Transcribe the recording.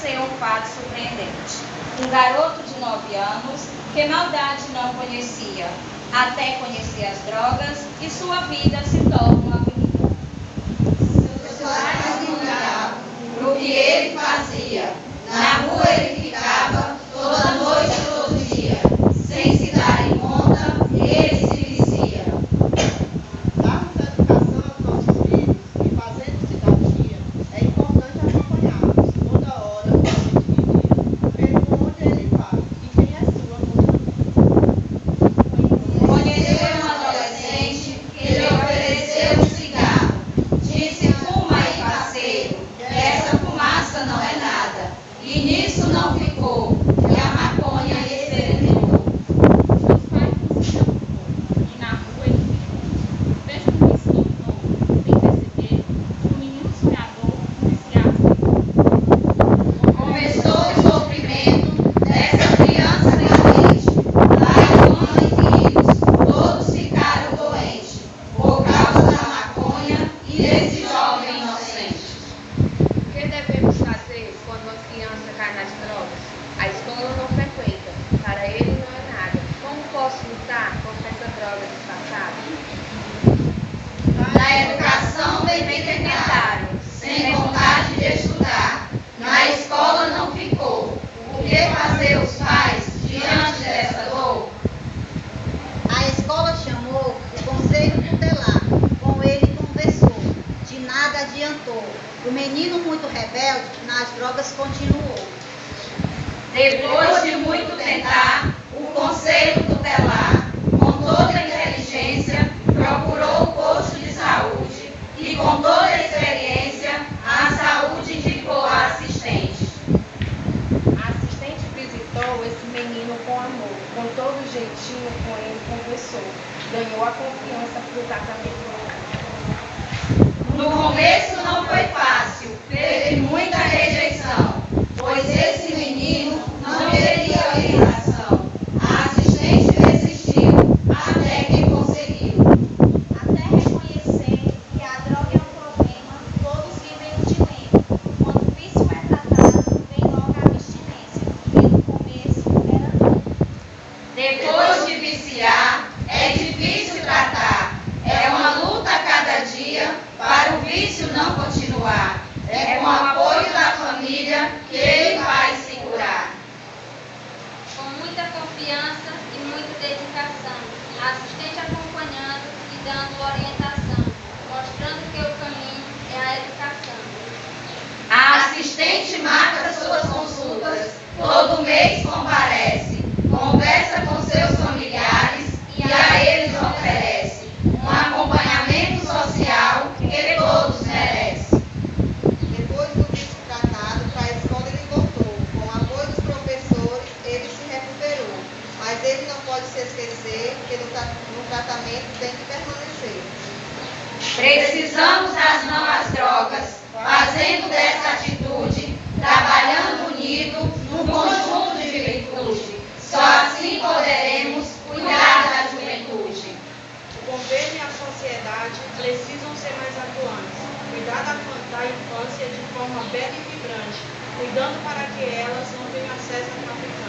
ser um fato surpreendente. Um garoto de 9 anos, que maldade não conhecia, até conhecer as drogas, e sua vida se torna uma aventura. Seus pais não ligavam pro que ele fazia. Na rua ele ficava toda noite, todo dia. Sem se dar em conta, ele se vicia. Darmos educação aos nossos filhos e fazendo cidadania, é importante acompanhá-los toda hora, noite e dia, ver por onde ele vai e quem é sua mulher. Conheceu um adolescente que lhe ofereceu um cigarro. Disse: fuma aí, parceiro, que essa fumaça não é nada. E nisso não ficou, e a maconha experimentou. Seus pais não se preocupou, e na rua ele ficou. Veja como isso tornou, sem perceber, um menino sonhador, um viciado. Começou o sofrimento dessa criança carente. Pai, mãe e filhos, todos ficaram doentes por causa da maconha e desse jovem inocente. O que devemos fazer quando uma criança cai nas drogas? A escola não frequenta, para ele não é nada. Como posso lutar contra essa droga disfarçada? Na educação bem tentaram, sem vontade de estudar. Na escola não ficou. O que fazer os pais diante dessa dor? A escola chamou o conselho tutelar. Com ele conversou. De nada adiantou. O menino muito rebelde nas drogas continuou. Depois de muito tentar, o conselho tutelar, com toda a inteligência, procurou o posto de saúde e, com toda a experiência, a saúde indicou a assistente. A assistente visitou esse menino com amor, com todo jeitinho com ele conversou, ganhou a confiança para o tratamento. No começo não foi fácil, teve muita rejeição, pois esse menino não queria orientação. A assistente persistiu até que conseguiu. Até reconhecer que a droga é um problema, todos vivem o dilema. Quando o vício é tratado, vem logo a abstinência, porque no começo era dor. Depois de viciar, é difícil tratar. É uma luta a cada dia para o vício não continuar. É com o apoio da família que ele vai se curar. Com muita confiança e muita dedicação, a assistente acompanhando e dando orientação, mostrando que o caminho é a educação. A assistente marca suas consultas, todo mês comparece, conversa com seus familiares e a eles oferece um acompanhamento social que todos merecem. Depois do vício tratado, para a escola ele voltou. Com o apoio dos professores, ele se recuperou. Mas ele não pode se esquecer que no tratamento tem que permanecer. Precisamos das não às drogas, fazendo dessa atitude, trabalhando unido num conjunto de virtude. Só assim poderemos cuidar da juventude. O governo e a sociedade precisam ser mais atuantes, cuidar da infância de forma bela e vibrante, cuidando para que elas não tenham acesso a traficantes.